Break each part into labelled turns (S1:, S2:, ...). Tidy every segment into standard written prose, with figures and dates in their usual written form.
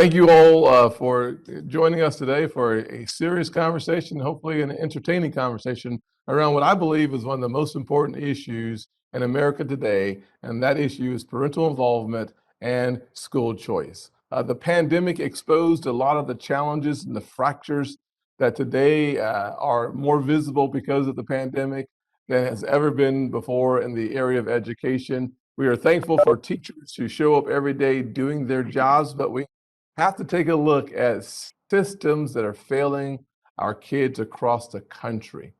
S1: Thank you all for joining us today for a serious conversation, hopefully an entertaining conversation around what I believe is one of the most important issues in America today, and that issue is parental involvement and school choice. The pandemic exposed a lot of the challenges and the fractures that today are more visible because of the pandemic than has ever been before in the area of education. We are thankful for teachers who show up every day doing their jobs, but we have to take a look at systems that are failing our kids across the country.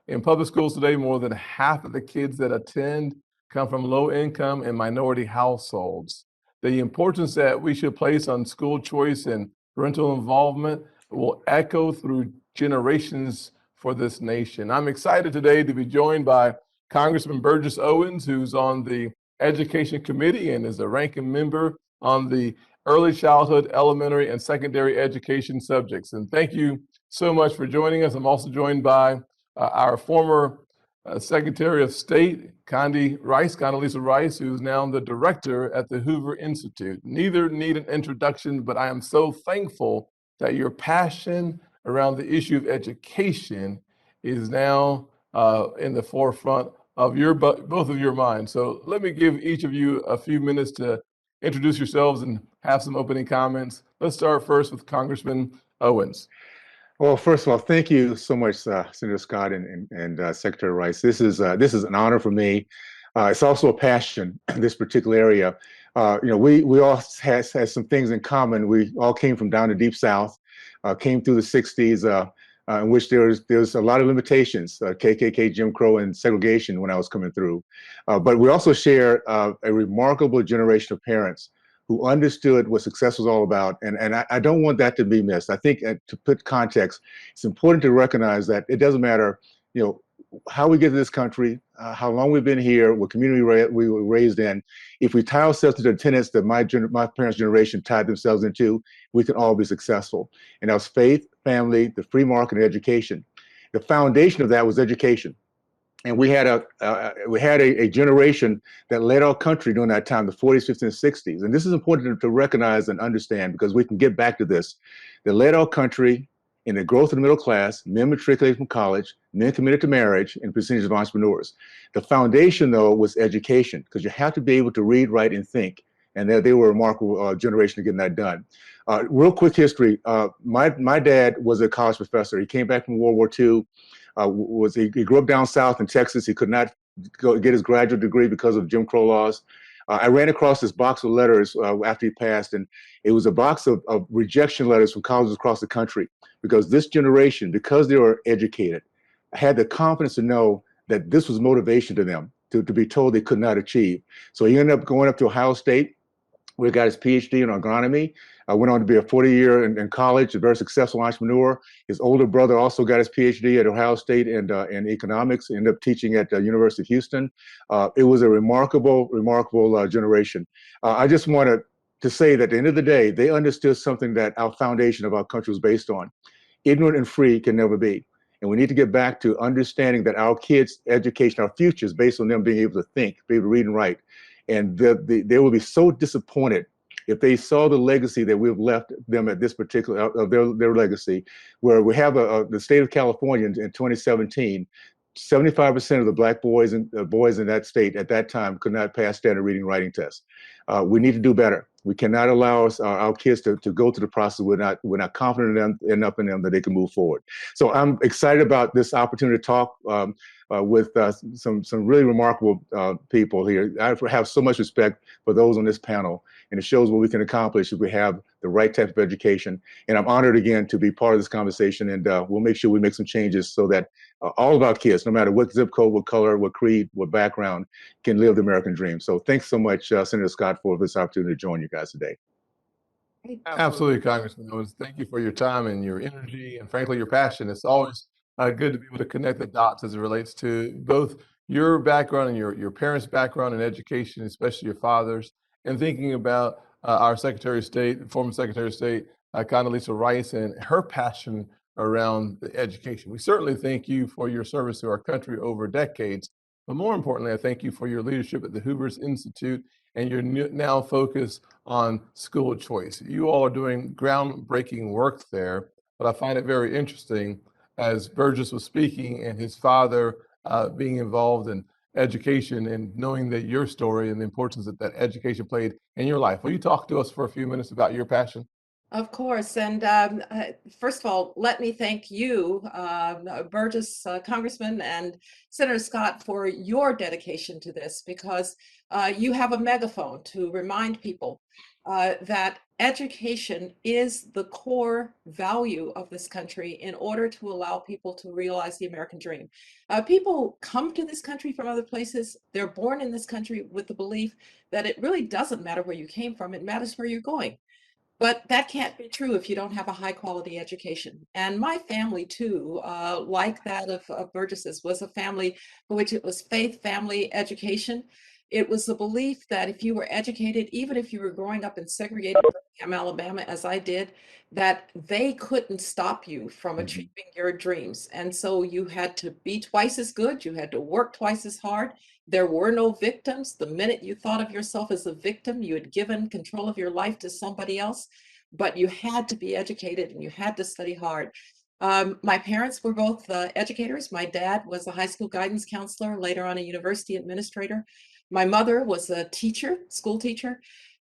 S1: In public schools today, more than half of the kids that attend come from low income and minority households. The importance that we should place on school choice and parental involvement will echo through generations for this nation. I'm excited today to be joined by Congressman Burgess Owens, who's on the Education Committee and is a ranking member on the early childhood, elementary, and secondary education subjects. And thank you so much for joining us. I'm also joined by our former Secretary of State, Condoleezza Rice, who's now the director at the Hoover Institute. Neither need an introduction, but I am so thankful that your passion around the issue of education is now in the forefront of both of your minds. So let me give each of you a few minutes to introduce yourselves and have some opening comments. Let's start first with Congressman Owens.
S2: Well, first of all, thank you so much, Senator Scott and Secretary Rice. This is an honor for me. It's also a passion in this particular area. We all has some things in common. We all came from down the deep South, came through the '60s, in which there's a lot of limitations, KKK, Jim Crow, and segregation when I was coming through. But we also share a remarkable generation of parents who understood what success was all about. And I don't want that to be missed. I think to put context, it's important to recognize that it doesn't matter, how we get to this country, how long we've been here, what community we were raised in. If we tie ourselves to the tenets that my parents' generation tied themselves into, we can all be successful. And that was faith, family, the free market, and education. The foundation of that was education. And we had a generation that led our country during that time, the 40s, 50s, and 60s. And this is important to recognize and understand because we can get back to this. They led our country in the growth of the middle class, men matriculated from college, men committed to marriage, and percentage of entrepreneurs. The foundation, though, was education because you have to be able to read, write, and think. And they were a remarkable generation to getting that done. Real quick history. My dad was a college professor. He came back from World War II. He grew up down south in Texas. He could not get his graduate degree because of Jim Crow laws. I ran across this box of letters after he passed, and it was a box of rejection letters from colleges across the country because this generation, because they were educated, had the confidence to know that this was motivation to them to be told they could not achieve. So he ended up going up to Ohio State, where he got his PhD in agronomy. Went on to be a 40-year in college, a very successful entrepreneur. His older brother also got his PhD at Ohio State in economics, ended up teaching at the University of Houston. It was a remarkable generation. I just wanted to say that at the end of the day, they understood something that our foundation of our country was based on. Ignorant and free can never be. And we need to get back to understanding that our kids' education, our future is based on them being able to think, be able to read and write. And they will be so disappointed if they saw the legacy that we've left them at this particular, of their legacy, where we have the state of California in 2017, 75% of the black boys in that state at that time could not pass standard reading and writing tests. We need to do better. We cannot allow our kids to go through the process. We're not confident enough in them that they can move forward. So I'm excited about this opportunity to talk with some really remarkable people here. I have so much respect for those on this panel, and it shows what we can accomplish if we have the right type of education. And I'm honored again to be part of this conversation, and we'll make sure we make some changes so that all of our kids, no matter what zip code, what color, what creed, what background, can live the American dream. So thanks so much, Senator Scott, for this opportunity to join you guys today.
S1: Absolutely, Congressman Owens. Thank you for your time and your energy and frankly, your passion. It's always good to be able to connect the dots as it relates to both your background and your parents' background in education, especially your father's, and thinking about our Secretary of State, former Secretary of State, Condoleezza Rice, and her passion around the education. We certainly thank you for your service to our country over decades, but more importantly, I thank you for your leadership at the Hoover's Institute and you're now focused on school choice. You all are doing groundbreaking work there, but I find it very interesting as Burgess was speaking and his father being involved in education and knowing that your story and the importance that education played in your life. Will you talk to us for a few minutes about your passion?
S3: Of course. And first of all, let me thank you, Burgess, Congressman, and Senator Scott, for your dedication to this, because you have a megaphone to remind people that education is the core value of this country in order to allow people to realize the American dream. People come to this country from other places. They're born in this country with the belief that it really doesn't matter where you came from, it matters where you're going. But that can't be true if you don't have a high quality education. And my family too, like that of Burgess's, was a family for which it was faith, family, education. It was the belief that if you were educated, even if you were growing up in segregated Birmingham, Alabama, as I did, that they couldn't stop you from achieving your dreams. And so you had to be twice as good, you had to work twice as hard. There were no victims. The minute you thought of yourself as a victim, you had given control of your life to somebody else, but you had to be educated and you had to study hard. My parents were both educators. My dad was a high school guidance counselor, later on a university administrator. My mother was a teacher, school teacher,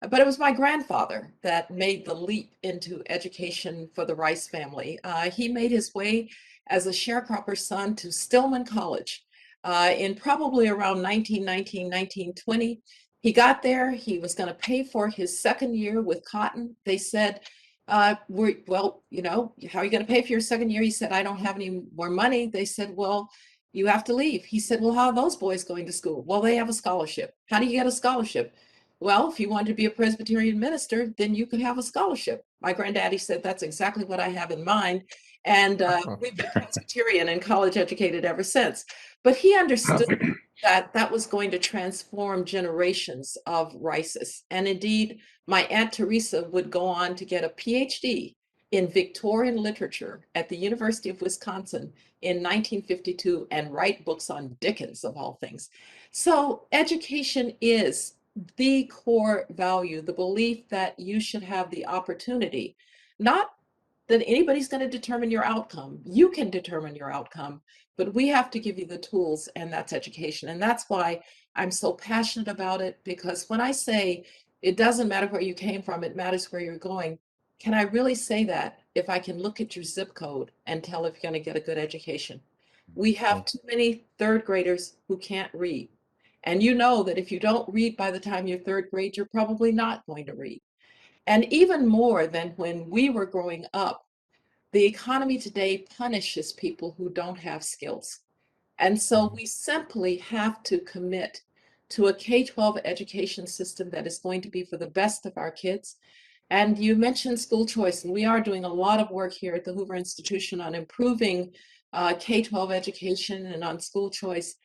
S3: but it was my grandfather that made the leap into education for the Rice family. He made his way as a sharecropper's son to Stillman College in probably around 1919, 1920. He got there, he was going to pay for his second year with cotton. They said, well, you know, how are you going to pay for your second year? He said, I don't have any more money. They said, well, you have to leave. He said, well, how are those boys going to school? Well, they have a scholarship. How do you get a scholarship? Well, if you wanted to be a Presbyterian minister, then you could have a scholarship. My granddaddy said, that's exactly what I have in mind. And we've been Presbyterian and college educated ever since. But he understood that that was going to transform generations of Rices. And indeed, my Aunt Teresa would go on to get a PhD in Victorian literature at the University of Wisconsin in 1952 and write books on Dickens, of all things. So education is the core value, the belief that you should have the opportunity, not that anybody's going to determine your outcome. You can determine your outcome, but we have to give you the tools, and that's education. And that's why I'm so passionate about it, because when I say it doesn't matter where you came from, it matters where you're going, can I really say that if I can look at your zip code and tell if you're going to get a good education? We have too many third graders who can't read. And you know that if you don't read by the time you're third grade, you're probably not going to read. And even more than when we were growing up, the economy today punishes people who don't have skills. And so we simply have to commit to a K-12 education system that is going to be for the best of our kids. And you mentioned school choice, and we are doing a lot of work here at the Hoover Institution on improving K-12 education and on school choice.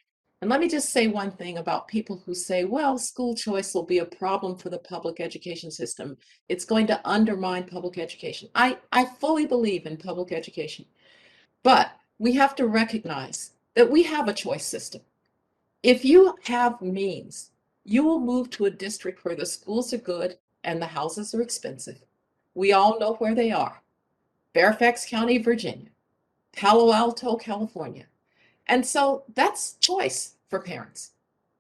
S3: And let me just say one thing about people who say, well, school choice will be a problem for the public education system. It's going to undermine public education. I fully believe in public education, but we have to recognize that we have a choice system. If you have means, you will move to a district where the schools are good and the houses are expensive. We all know where they are: Fairfax County, Virginia, Palo Alto, California. And so that's choice for parents.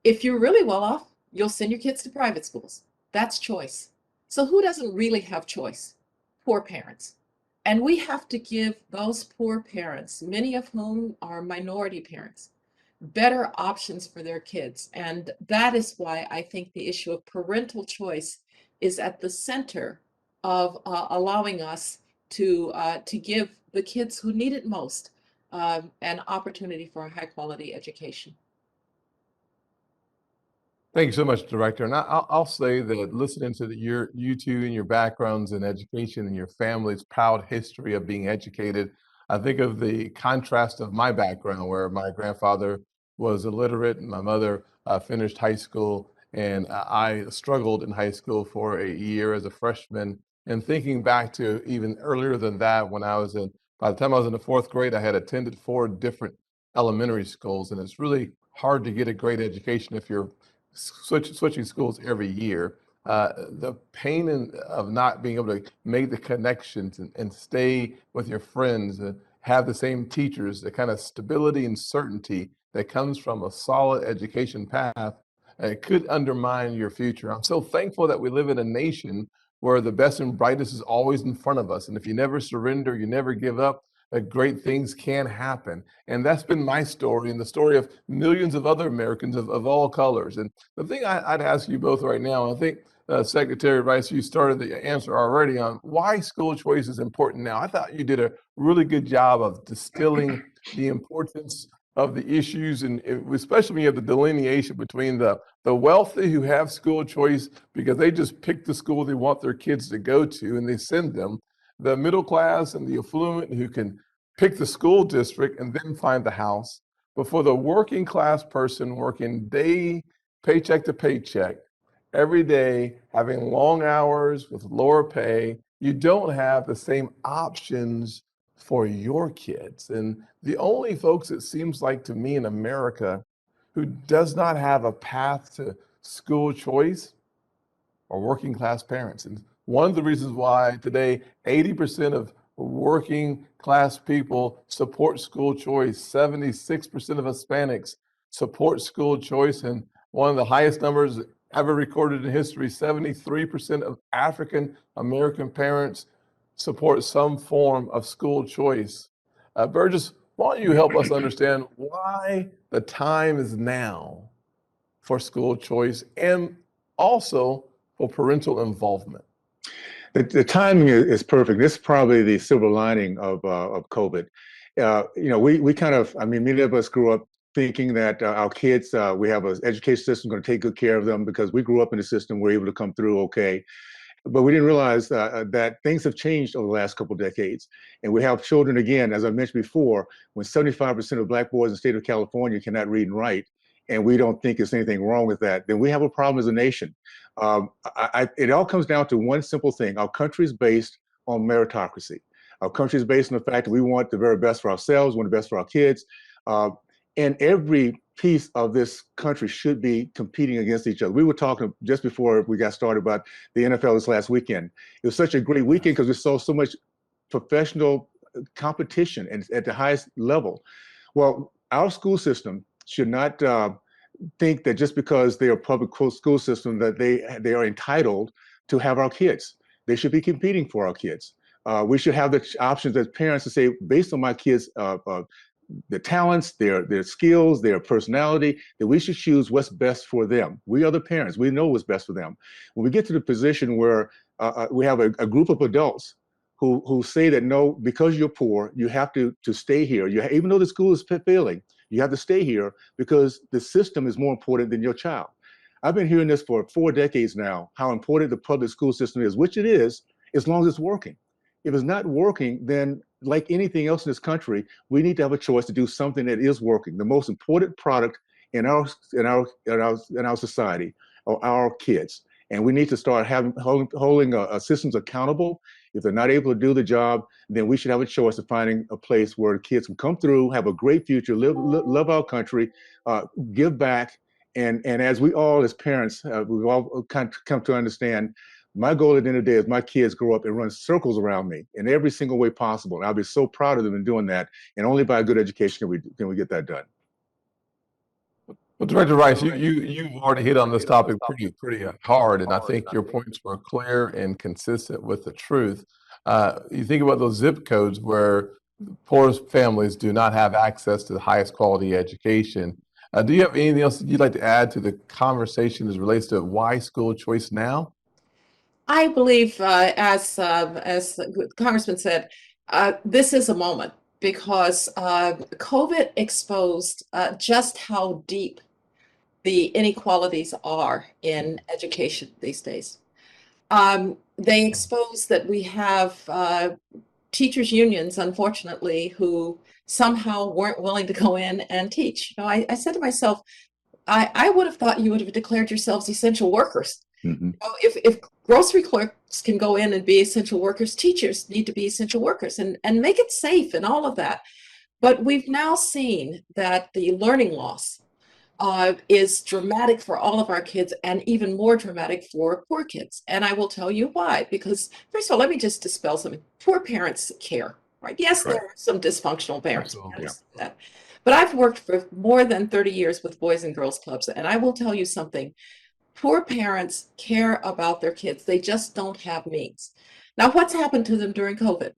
S3: If you're really well off, you'll send your kids to private schools. That's choice. So who doesn't really have choice? Poor parents. And we have to give those poor parents, many of whom are minority parents, better options for their kids. And that is why I think the issue of parental choice is at the center of allowing us to give the kids who need it most an opportunity for a high quality education.
S1: Thank you so much, Director. And I'll say that listening to you two and your backgrounds in education and your family's proud history of being educated, I think of the contrast of my background, where my grandfather was illiterate and my mother finished high school, and I struggled in high school for a year as a freshman. And thinking back to even earlier than that, by the time I was in the fourth grade, I had attended 4 different elementary schools, and it's really hard to get a great education if you're switching schools every year. The pain of not being able to make the connections and stay with your friends, have the same teachers, the kind of stability and certainty that comes from a solid education path, it could undermine your future. I'm so thankful that we live in a nation where the best and brightest is always in front of us. And if you never surrender, you never give up, great things can happen. And that's been my story and the story of millions of other Americans of all colors. And the thing I'd ask you both right now, I think Secretary Rice, you started the answer already on why school choice is important now. I thought you did a really good job of distilling the importance of the issues, and especially when you have the delineation between the wealthy who have school choice because they just pick the school they want their kids to go to and they send them, the middle class and the affluent who can pick the school district and then find the house. But for the working class person working day paycheck to paycheck, every day, having long hours with lower pay, you don't have the same options for your kids. And the only folks, it seems like to me in America, who does not have a path to school choice are working class parents. And one of the reasons why today 80% of working class people support school choice, 76% of Hispanics support school choice, and one of the highest numbers ever recorded in history, 73% of African American parents support some form of school choice. Burgess, why don't you help us understand why the time is now for school choice and also for parental involvement?
S2: The timing is perfect. This is probably the silver lining of COVID. We kind of, I mean, many of us grew up thinking that our kids, we have an education system going to take good care of them because we grew up in a system we're able to come through okay. But we didn't realize that things have changed over the last couple of decades. And we have children, again, as I mentioned before, when 75% of Black boys in the state of California cannot read and write, and we don't think there's anything wrong with that, then we have a problem as a nation. It all comes down to one simple thing. Our country is based on meritocracy. Our country is based on the fact that we want the very best for ourselves, want the best for our kids. And every piece of this country should be competing against each other. We were talking just before we got started about the NFL this last weekend. It was such a great weekend because we saw so much professional competition and at the highest level. Well, our school system should not think that just because they are public school system that they are entitled to have our kids. They should be competing for our kids. We should have the options as parents to say, based on my kids' the talents, their skills, their personality, that we should choose what's best for them. We are the parents. We know what's best for them. When we get to the position where we have a group of adults who say that, no, because you're poor, you have to stay here. Even though the school is failing, you have to stay here because the system is more important than your child. I've been hearing this for 4 decades now, how important the public school system is, which it is, as long as it's working. If it's not working, then like anything else in this country, we need to have a choice to do something that is working. The most important product in our society are our kids, and we need to start holding systems accountable. If they're not able to do the job, then we should have a choice of finding a place where kids can come through, have a great future, love our country, give back, and as we all as parents, we've all come to understand. My goal at the end of the day is my kids grow up and run circles around me in every single way possible. And I'll be so proud of them in doing that. And only by a good education can we get that done.
S1: Well, Director Rice, you've already hit on this topic pretty hard, and I think your points were clear and consistent with the truth. You think about those zip codes where poorest families do not have access to the highest quality education. Do you have anything else that you'd like to add to the conversation as relates to why school choice now?
S3: I believe, as the Congressman said, this is a moment because COVID exposed just how deep the inequalities are in education these days. They exposed that we have teachers' unions, unfortunately, who somehow weren't willing to go in and teach. You know, I said to myself, I would have thought you would have declared yourselves essential workers.
S2: Mm-hmm.
S3: If grocery clerks can go in and be essential workers, teachers need to be essential workers and make it safe and all of that. But we've now seen that the learning loss is dramatic for all of our kids and even more dramatic for poor kids. And I will tell you why. Because first of all, let me just dispel something. Poor parents care, right? Yes, there
S1: Right.
S3: are some dysfunctional parents.
S1: Absolutely.
S3: I understand that. But I've worked for more than 30 years with Boys and Girls Clubs, and I will tell you something. Poor parents care about their kids. They just don't have means. Now, what's happened to them during COVID?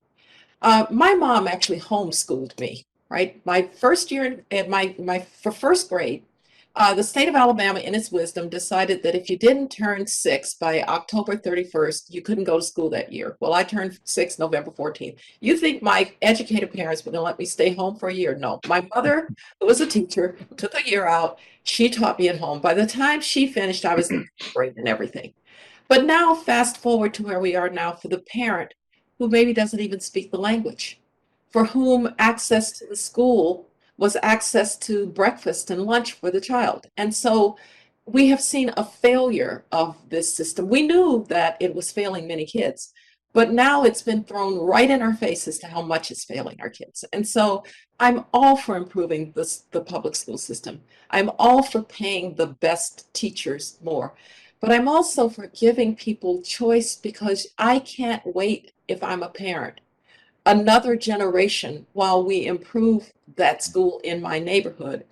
S3: My mom actually homeschooled me, right? My first year at for first grade, the state of Alabama, in its wisdom, decided that if you didn't turn 6 by October 31st, you couldn't go to school that year. Well, I turned 6 November 14th. You think my educated parents were going to let me stay home for a year? No. My mother, who was a teacher, took a year out. She taught me at home. By the time she finished, I was great and everything. But now, fast forward to where we are now for the parent who maybe doesn't even speak the language, for whom access to the school was access to breakfast and lunch for the child. And so we have seen a failure of this system. We knew that it was failing many kids, but now it's been thrown right in our face as to how much it's failing our kids. And so I'm all for improving the public school system. I'm all for paying the best teachers more. But I'm also for giving people choice, because I can't wait, if I'm a parent, another generation while we improve that school in my neighborhood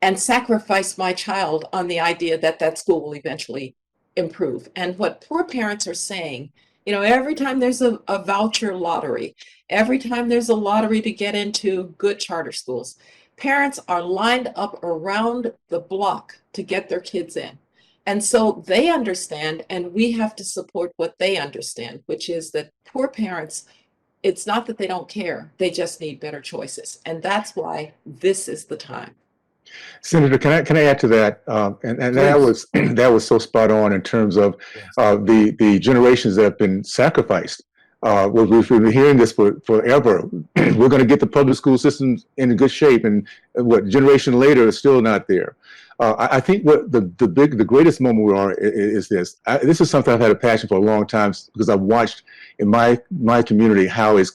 S3: and sacrifice my child on the idea that that school will eventually improve. And what poor parents are saying, every time there's a voucher lottery, every time there's a lottery to get into good charter schools, parents are lined up around the block to get their kids in. And so they understand, and we have to support what they understand, which is that poor parents, it's not that they don't care, they just need better choices. And that's why this is the time.
S2: Senator, can I add to that? And that was that was so spot on in terms of the generations that have been sacrificed. We've been hearing this forever. We're going to get the public school system in good shape, and what generation later is still not there. I think what the greatest moment we are is this. This is something I've had a passion for a long time, because I've watched in my community how it's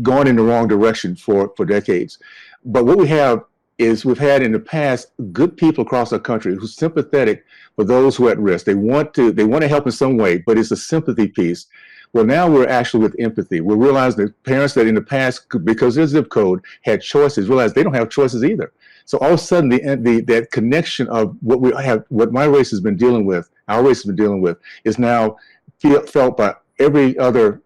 S2: gone in the wrong direction for decades. But what we have is we've had in the past good people across our country who's sympathetic for those who are at risk. They want to help in some way, but it's a sympathy piece. Well, now we're actually with empathy. We realize that parents that in the past, because their zip code had choices, realize they don't have choices either. So all of a sudden, that connection of what my race has been dealing with, our race has been dealing with, is now felt by every other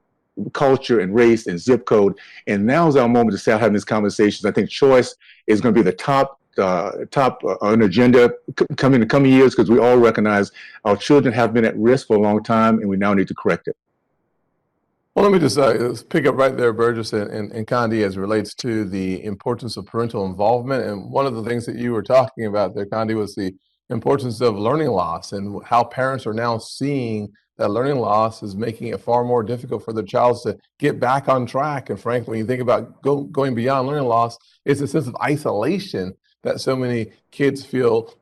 S2: culture and race and zip code. And now is our moment to start having these conversations. I think choice is going to be the top on agenda in the coming years, because we all recognize our children have been at risk for a long time, and we now need to correct it.
S1: Well, let me just pick up right there, Burgess and Condi, as it relates to the importance of parental involvement. And one of the things that you were talking about there, Condi, was the importance of learning loss, and how parents are now seeing that learning loss is making it far more difficult for their child to get back on track. And frankly, when you think about going beyond learning loss, it's a sense of isolation that so many kids feel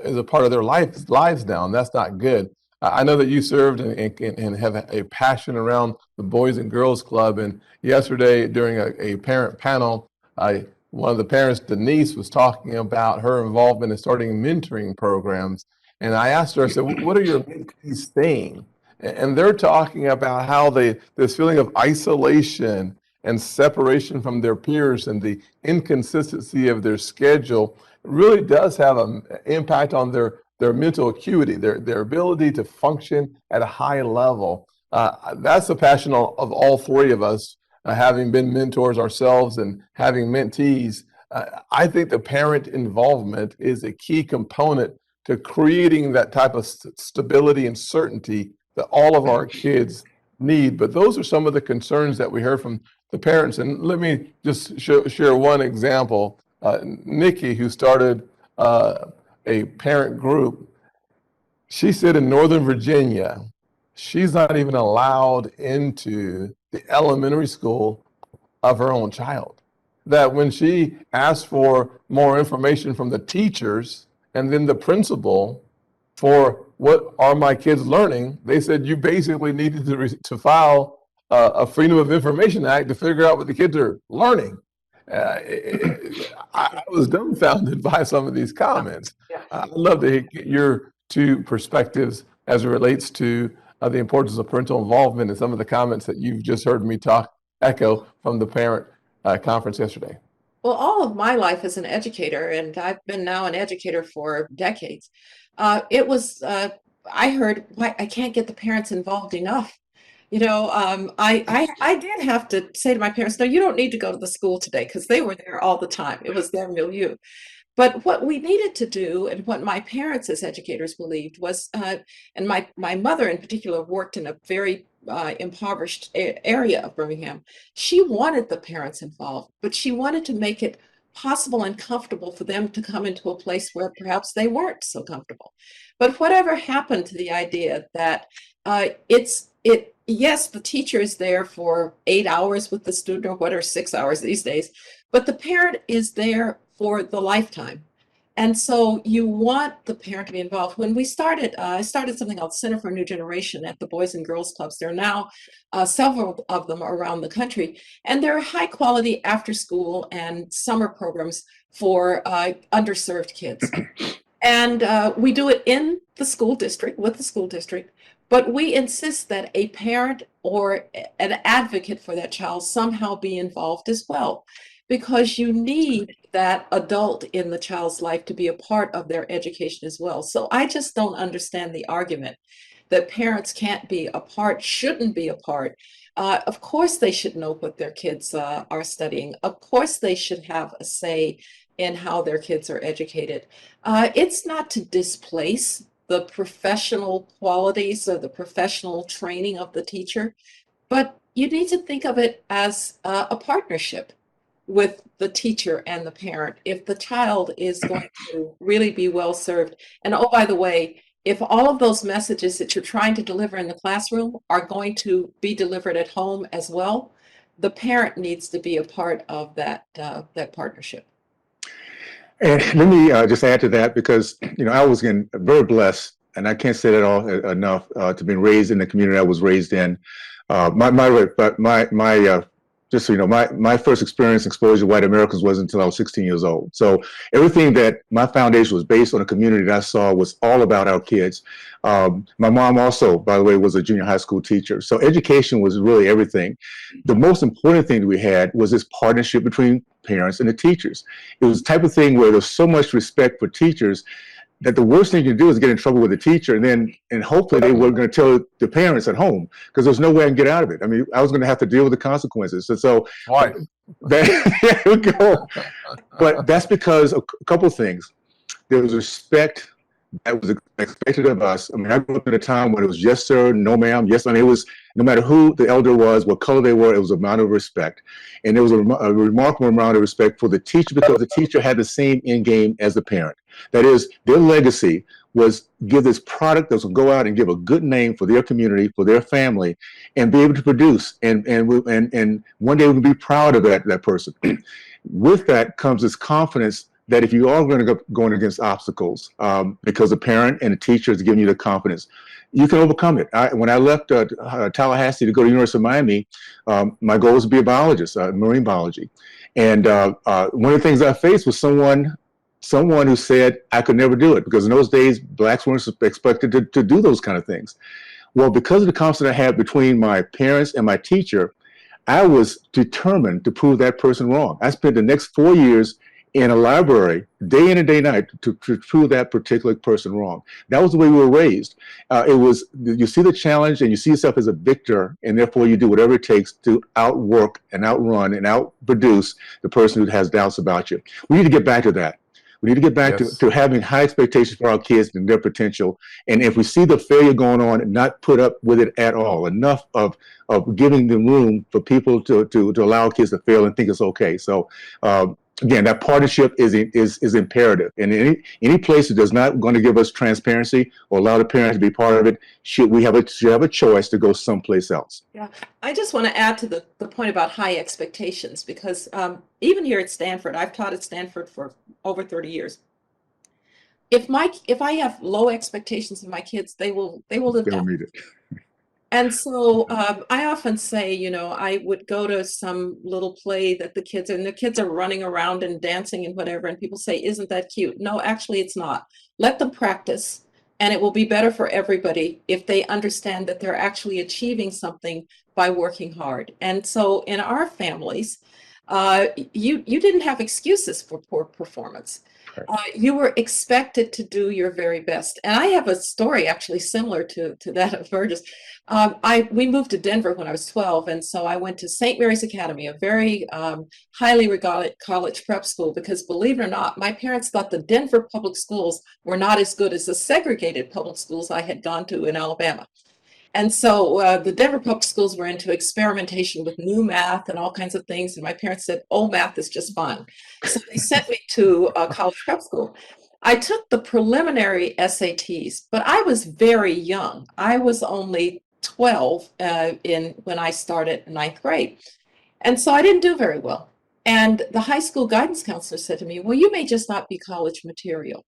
S1: is a part of their lives now, and that's not good. I know that you served and have a passion around the Boys and Girls Club. And yesterday, during a parent panel, one of the parents, Denise, was talking about her involvement in starting mentoring programs. And I asked her, I said, what are your mentees saying? And they're talking about how this feeling of isolation and separation from their peers and the inconsistency of their schedule really does have an impact on their mental acuity, their ability to function at a high level. That's the passion of all three of us, having been mentors ourselves and having mentees. I think the parent involvement is a key component to creating that type of stability and certainty that all of our kids need. But those are some of the concerns that we heard from the parents. And let me just share one example. Nikki, who started a parent group, she said in Northern Virginia, she's not even allowed into the elementary school of her own child. That when she asked for more information from the teachers and then the principal for what are my kids learning, they said you basically needed to file a Freedom of Information Act to figure out what the kids are learning. I was dumbfounded by some of these comments.
S3: Yeah.
S1: I'd love to get your two perspectives as it relates to the importance of parental involvement and some of the comments that you've just heard me echo from the parent conference yesterday.
S3: Well, all of my life as an educator, and I've been now an educator for decades, I heard, why I can't get the parents involved enough. I did have to say to my parents, no, you don't need to go to the school today, because they were there all the time. It was their milieu. But what we needed to do, and what my parents as educators believed was, and my mother in particular worked in a very impoverished area of Birmingham. She wanted the parents involved, but she wanted to make it possible and comfortable for them to come into a place where perhaps they weren't so comfortable. But whatever happened to the idea that yes, the teacher is there for 8 hours with the student, or what are 6 hours these days, but the parent is there for the lifetime. And so you want the parent to be involved. When we started, I started something called Center for a New Generation at the Boys and Girls Clubs. There are now several of them around the country, and they're high quality after school and summer programs for underserved kids. And we do it in the school district, with the school district, but we insist that a parent or an advocate for that child somehow be involved as well, because you need that adult in the child's life to be a part of their education as well. So I just don't understand the argument that parents can't be a part, shouldn't be a part. Of course, they should know what their kids are studying. Of course, they should have a say in how their kids are educated. It's not to displace the professional qualities or the professional training of the teacher, but you need to think of it as a partnership with the teacher and the parent if the child is going to really be well served. And oh, by the way, if all of those messages that you're trying to deliver in the classroom are going to be delivered at home as well, the parent needs to be a part of that partnership.
S2: And let me just add to that, because I was very blessed, and I can't say that all enough, to be raised in the community I was raised in. Just so you know, my first experience exposure to white Americans wasn't until I was 16 years old. So everything that my foundation was based on, a community that I saw, was all about our kids. My mom also, by the way, was a junior high school teacher. So education was really everything. The most important thing that we had was this partnership between parents and the teachers. It was the type of thing where there's so much respect for teachers that the worst thing you can do is get in trouble with the teacher, and hopefully they were going to tell the parents at home, because there's no way I can get out of it. I mean, I was going to have to deal with the consequences. So
S1: Why?
S2: There we go. But that's because a couple of things. There was respect that was expected of us. I mean, I grew up in a time when it was yes, sir, no, ma'am, yes. I mean, it was no matter who the elder was, what color they were, it was a amount of respect. And there was a remarkable amount of respect for the teacher, because the teacher had the same end game as the parent. That is, their legacy was give this product that was going to go out and give a good name for their community, for their family, and be able to produce. And one day we'll be proud of that person. With that comes this confidence that if you are going to go going against obstacles, because the parent and the teacher is giving you the confidence, you can overcome it. When I left Tallahassee to go to the University of Miami, my goal was to be a biologist, marine biology. And one of the things I faced was someone who said I could never do it, because in those days, blacks weren't expected to do those kind of things. Well, because of the confidence I had between my parents and my teacher, I was determined to prove that person wrong. I spent the next 4 years in a library, day in and day night, to prove that particular person wrong. That was the way we were raised. It was, you see the challenge and you see yourself as a victor, and therefore you do whatever it takes to outwork and outrun and outproduce the person who has doubts about you. We need to get back to that. We need to get back to having high expectations for our kids and their potential. And if we see the failure going on, not put up with it at all. Enough of giving them room for people to allow kids to fail and think it's okay. So again, that partnership is imperative. And any place that does not going to give us transparency or allow the parents to be part of it, should have a choice to go someplace else.
S3: Yeah, I just want to add to the point about high expectations, because even here at Stanford, I've taught at Stanford for over 30 years. If I have low expectations of my kids, they will live
S2: They'll
S3: down.
S2: meet it.
S3: And so I often say, you know, I would go to some little play that the kids are running around and dancing and whatever, and people say, isn't that cute? No, actually, it's not. Let them practice, and it will be better for everybody if they understand that they're actually achieving something by working hard. And so in our families, you didn't have excuses for poor performance. You were expected to do your very best. And I have a story actually similar to that of Burgess. We moved to Denver when I was 12, and so I went to St. Mary's Academy, a very highly regarded college prep school, because believe it or not, my parents thought the Denver public schools were not as good as the segregated public schools I had gone to in Alabama. And so the Denver public schools were into experimentation with new math and all kinds of things. And my parents said, old math is just fine. So they sent me to college prep school. I took the preliminary SATs, but I was very young. I was only 12 when I started ninth grade. And so I didn't do very well. And the high school guidance counselor said to me, well, you may just not be college material.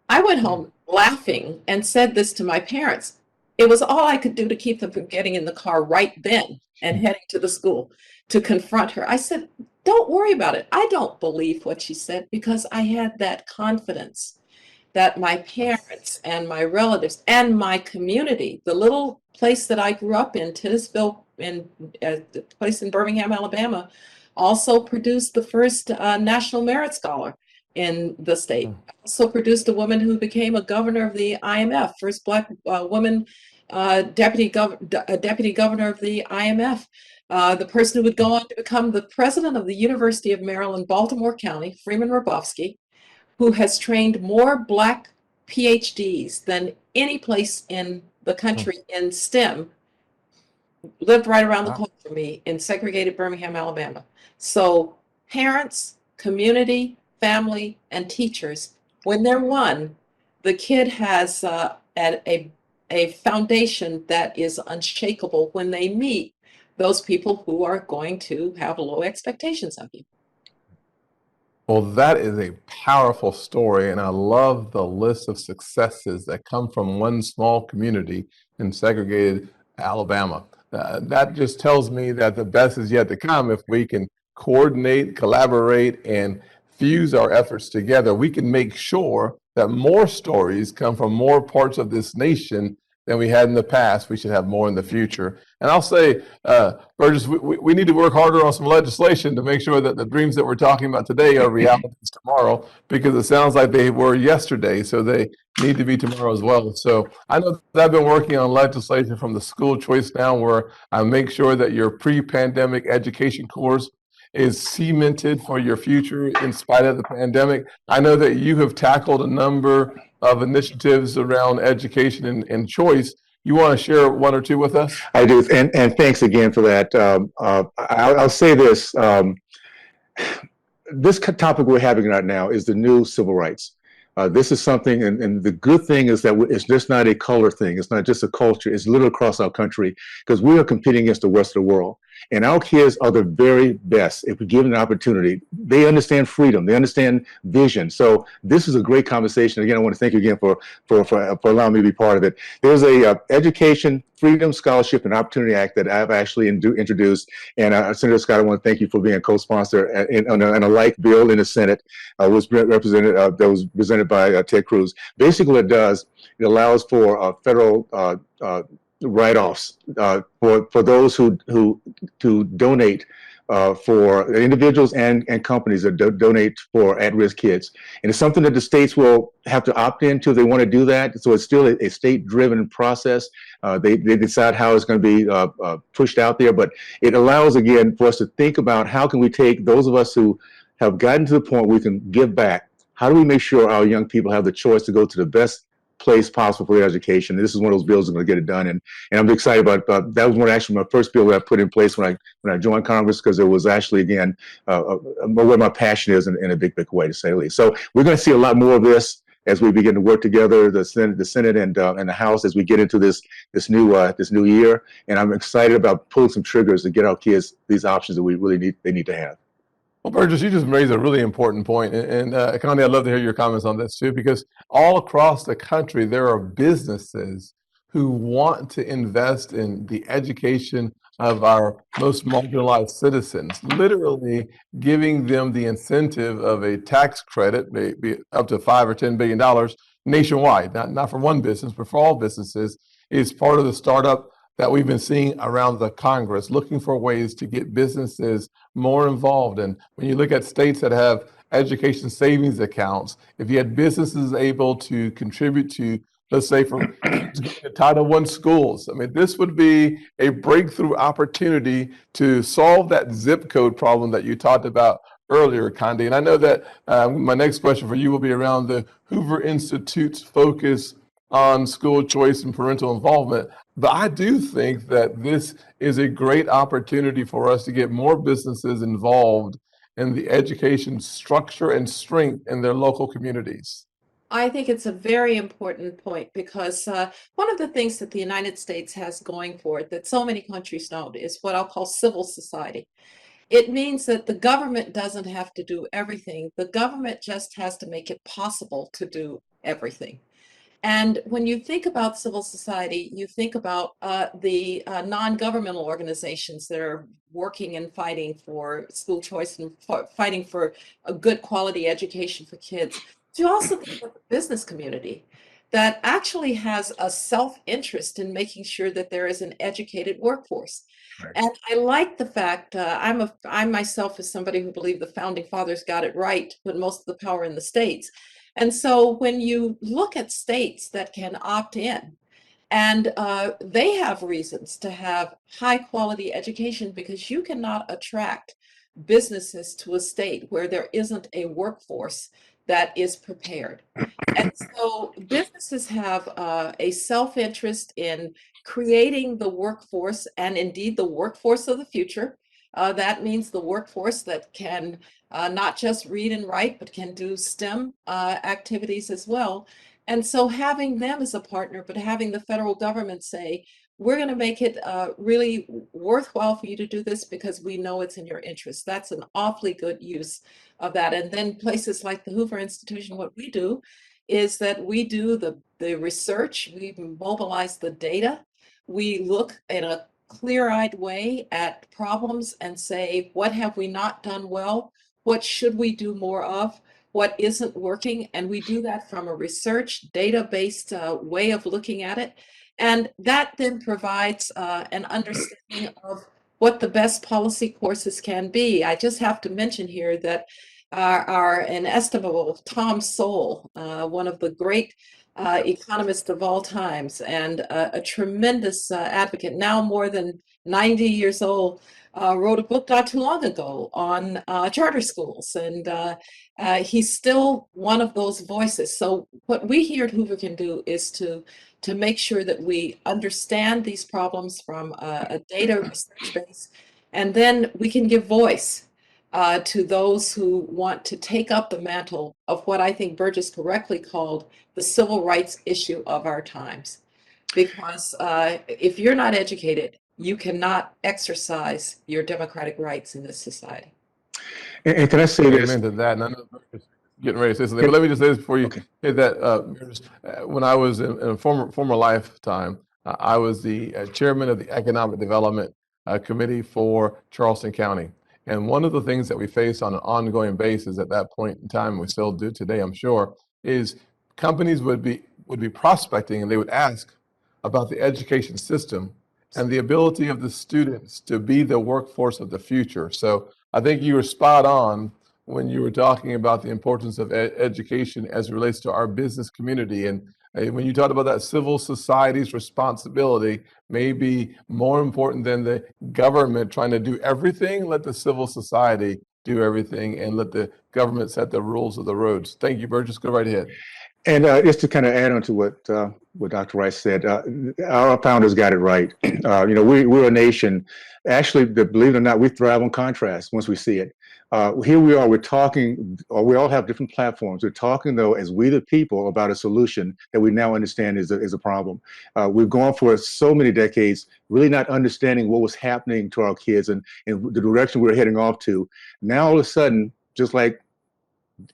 S3: I went home laughing and said this to my parents. It was all I could do to keep them from getting in the car right then and heading to the school to confront her. I said, don't worry about it. I don't believe what she said, because I had that confidence that my parents and my relatives and my community, the little place that I grew up in, Titusville, in the place in Birmingham, Alabama, also produced the first National Merit Scholar in the state. Also produced a woman who became a governor of the IMF, first Black woman deputy governor of the IMF. The person who would go on to become the president of the University of Maryland, Baltimore County, Freeman Rabowski, who has trained more Black PhDs than any place in the country in STEM, lived right around the corner from me in segregated Birmingham, Alabama. So parents, community, family, and teachers, when they're one, the kid has a foundation that is unshakable when they meet those people who are going to have low expectations of you.
S1: Well, that is a powerful story, and I love the list of successes that come from one small community in segregated Alabama. That just tells me that the best is yet to come. If we can coordinate, collaborate, and fuse our efforts together, we can make sure that more stories come from more parts of this nation than we had in the past. We should have more in the future. And I'll say, Burgess, we need to work harder on some legislation to make sure that the dreams that we're talking about today are realities tomorrow, because it sounds like they were yesterday, so they need to be tomorrow as well. So I know that I've been working on legislation from the School Choice Now, where I make sure that your pre-pandemic education course is cemented for your future in spite of the pandemic. I know that you have tackled a number of initiatives around education and choice. You want to share one or two with us?
S2: I do, and thanks again for that. I'll say this. This topic we're having right now is the new civil rights. This is something, and the good thing is that it's just not a color thing. It's not just a culture. It's literally across our country, because we are competing against the rest of the world. And our kids are the very best if we give them an opportunity. They understand freedom. They understand vision. So this is a great conversation. Again, I want to thank you again for allowing me to be part of it. There's a Education, Freedom, Scholarship, and Opportunity Act that I've actually introduced. And Senator Scott, I want to thank you for being a co-sponsor on a like bill in the Senate. That was presented by Ted Cruz. Basically, what it does, it allows for federal write-offs for those who donate for individuals and companies that donate for at-risk kids. And it's something that the states will have to opt into if they want to do that. So it's still a state-driven process. They decide how it's going to be pushed out there, but it allows, again, for us to think about how can we take those of us who have gotten to the point where we can give back. How do we make sure our young people have the choice to go to the best place possible for their education? And this is one of those bills that are going to get it done. And I'm excited about that. Was actually my first bill that I put in place when I joined Congress, because it was actually, again, where my passion is in a big way, to say the least. So we're going to see a lot more of this as we begin to work together, the Senate and the House, as we get into this new year. And I'm excited about pulling some triggers to get our kids these options that we really need to have.
S1: Well, Burgess, you just raised a really important point. And Connie, I'd love to hear your comments on this too, because all across the country, there are businesses who want to invest in the education of our most marginalized citizens, literally giving them the incentive of a tax credit, maybe up to $5 or $10 billion nationwide, not for one business, but for all businesses, is part of the startup that we've been seeing around the Congress, looking for ways to get businesses more involved. And when you look at states that have education savings accounts, if you had businesses able to contribute to, let's say, for Title I schools, I mean, this would be a breakthrough opportunity to solve that zip code problem that you talked about earlier, Conde. And I know that my next question for you will be around the Hoover Institute's focus on school choice and parental involvement. But I do think that this is a great opportunity for us to get more businesses involved in the education structure and strength in their local communities.
S3: I think it's a very important point because one of the things that the United States has going for it that so many countries don't is what I'll call civil society. It means that the government doesn't have to do everything. The government just has to make it possible to do everything. And when you think about civil society, you think about the non-governmental organizations that are working and fighting for school choice and fighting for a good quality education for kids. But you also think of the business community that actually has a self-interest in making sure that there is an educated workforce.
S2: Right.
S3: And I like the fact, I myself is somebody who believed the founding fathers got it right, to put most of the power in the states. And so when you look at states that can opt in, and they have reasons to have high quality education because you cannot attract businesses to a state where there isn't a workforce that is prepared. And so businesses have a self-interest in creating the workforce and indeed the workforce of the future. That means the workforce that can not just read and write, but can do STEM activities as well. And so having them as a partner, but having the federal government say, we're going to make it really worthwhile for you to do this because we know it's in your interest. That's an awfully good use of that. And then places like the Hoover Institution, what we do is that we do the research, we mobilize the data, we look in a clear-eyed way at problems and say, what have we not done well? What should we do more of? What isn't working? And we do that from a research, data-based way of looking at it. And that then provides an understanding of what the best policy courses can be. I just have to mention here that our inestimable Tom Sowell, one of the great economists of all times and a tremendous advocate, now more than 90 years old, wrote a book not too long ago on charter schools. And he's still one of those voices. So what we here at Hoover can do is to make sure that we understand these problems from a data research base, and then we can give voice to those who want to take up the mantle of what I think Burgess correctly called the civil rights issue of our times. Because if you're not educated, you cannot exercise your democratic rights in this society.
S2: And can I say this?
S1: Amen to that. And I know Burgess is getting ready to say something, but let me just say this before you say that. When I was in a former lifetime, I was the chairman of the Economic Development Committee for Charleston County. And one of the things that we faced on an ongoing basis at that point in time, we still do today, I'm sure, is companies would be prospecting and they would ask about the education system and the ability of the students to be the workforce of the future. So I think you were spot on when you were talking about the importance of education as it relates to our business community. And when you talked about that civil society's responsibility may be more important than the government trying to do everything. Let the civil society do everything and let the government set the rules of the roads. Thank you, Burgess. Go right ahead.
S2: And just to kind of add on to what Dr. Rice said, our founders got it right. We're a nation. Actually, believe it or not, we thrive on contrast once we see it. Here we are, we're talking, or we all have different platforms. We're talking, though, as we the people, about a solution that we now understand is a problem. We've gone for so many decades really not understanding what was happening to our kids and the direction we were heading off to. Now, all of a sudden, just like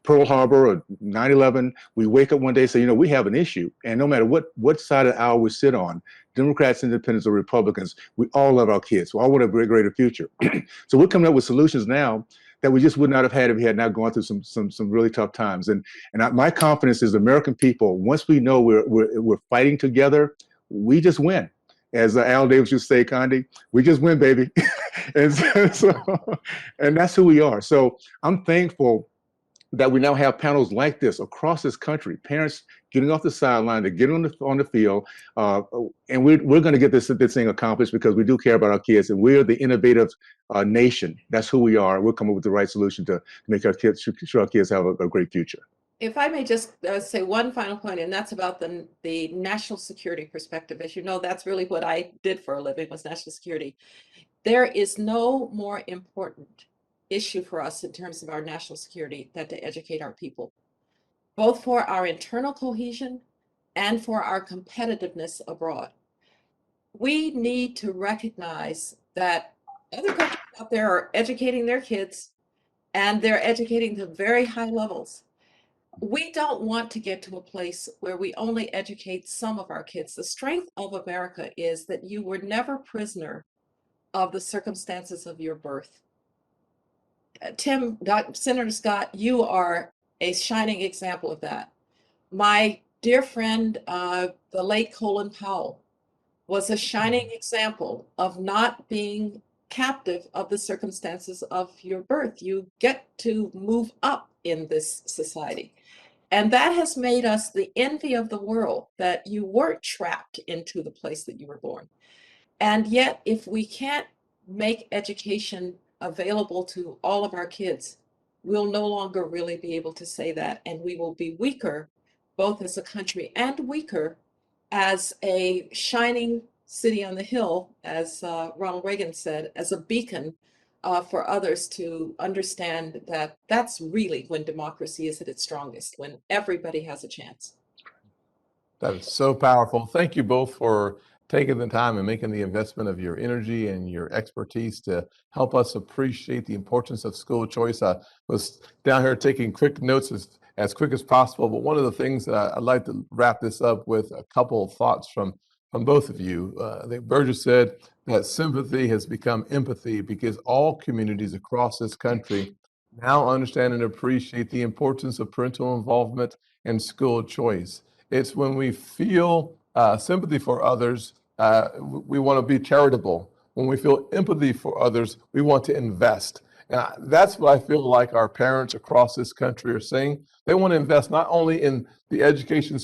S2: Pearl Harbor or 9/11, we wake up one day and say, you know, we have an issue. And no matter what side of the aisle we sit on, Democrats, Independents, or Republicans, we all love our kids. We all want a greater future. So we're coming up with solutions now that we just would not have had if we had not gone through some really tough times. And my confidence is the American people, once we know we're fighting together, we just win. As Al Davis used to say, Condi, we just win, baby. and and that's who we are. So I'm thankful that we now have panels like this across this country, parents getting off the sideline, to get on the field, and we're going to get this thing accomplished because we do care about our kids, and we're the innovative nation. That's who we are. We'll come up with the right solution to make our kids, sure our kids have a great future.
S3: If I may just say one final point, and that's about the national security perspective. As you know, that's really what I did for a living, was national security. There is no more important issue for us in terms of our national security than to educate our people, both for our internal cohesion and for our competitiveness abroad. We need to recognize that other countries out there are educating their kids, and they're educating to very high levels. We don't want to get to a place where we only educate some of our kids. The strength of America is that you were never prisoner of the circumstances of your birth. Senator Scott, you are a shining example of that. My dear friend, the late Colin Powell, was a shining example of not being captive of the circumstances of your birth. You get to move up in this society. And that has made us the envy of the world, that you weren't trapped into the place that you were born. And yet, if we can't make education available to all of our kids, we'll no longer really be able to say that, and we will be weaker, both as a country and weaker as a shining city on the hill, as Ronald Reagan said, as a beacon for others to understand that that's really when democracy is at its strongest, when everybody has a chance.
S1: That is so powerful. Thank you both for taking the time and making the investment of your energy and your expertise to help us appreciate the importance of school choice. I was down here taking quick notes as quick as possible, but one of the things that I'd like to wrap this up with a couple of thoughts from both of you. I think Burgess said that sympathy has become empathy because all communities across this country now understand and appreciate the importance of parental involvement and school choice. It's when we feel sympathy for others, we want to be charitable. When we feel empathy for others, we want to invest. And that's what I feel like our parents across this country are saying. They want to invest not only in the education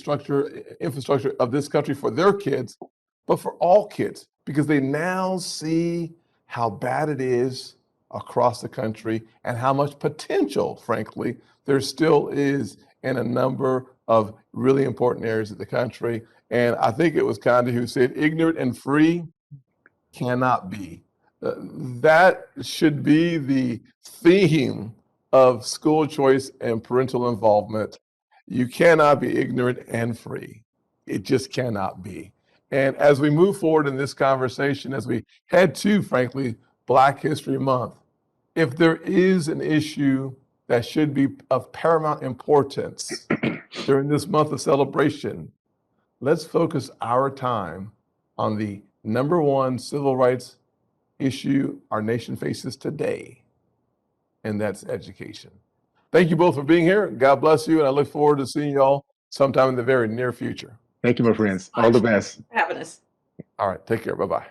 S1: infrastructure of this country for their kids, but for all kids, because they now see how bad it is across the country and how much potential, frankly, there still is in a number of really important areas of the country. And I think it was Condi who said, ignorant and free cannot be. That should be the theme of school choice and parental involvement. You cannot be ignorant and free. It just cannot be. And as we move forward in this conversation, as we head to, frankly, Black History Month, if there is an issue that should be of paramount importance during this month of celebration, let's focus our time on the number one civil rights issue our nation faces today, and that's education. Thank you both for being here. God bless you, and I look forward to seeing y'all sometime in the very near future.
S2: Thank you, my friends. All the best.
S3: Having us.
S1: All right, take care. Bye-bye.